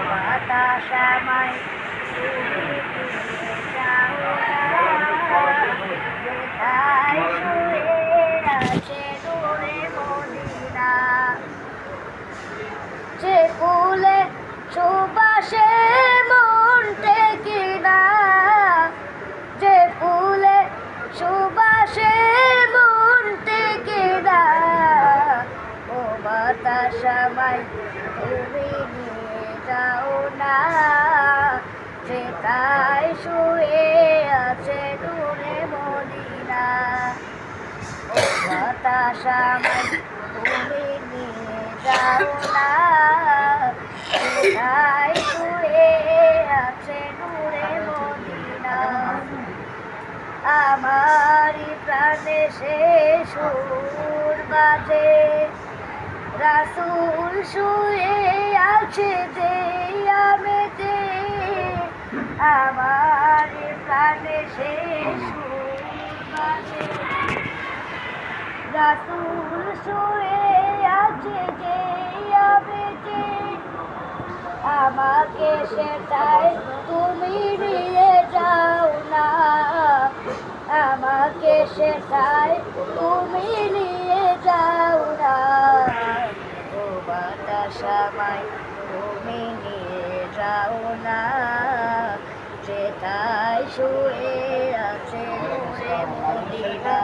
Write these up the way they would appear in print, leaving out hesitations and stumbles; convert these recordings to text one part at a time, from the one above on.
বাতাসামাই যে ফুলে সুবাসে মন টেকে না, যে ফুলে সুবাসে মন টেকে না, ও বাতাসামাই তুমি নিয়ে যাও না, যেথায় শুয়ে আছে নূরে মদিনা। ও বাতাসামাই তুমি নিয়ে যাও না, যেথায় শুয়ে আছে নূরে মদিনা। আমারি প্রাণে সে সুর বাজে, রাসূল শুয়ে আছে যে আমেজে, আমার প্রাণে সে সুর বাজে, রাসূল শুয়ে আছে যে আমেজে, আমাকে সেটাই তুমি নিয়ে যাও না, আমাকে সেটাই তুমি নিয়ে যাও না। ও বাতাসামাই তুমি নিয়ে যাও না, যেথায় শুয়ে আছে নূরে মদিনা।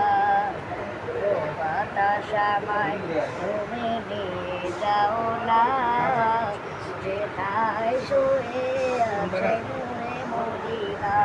ও বাতাসামাই তুমি নিয়ে যাও না, যেথায় শুয়ে আছে নূরে মদিনা।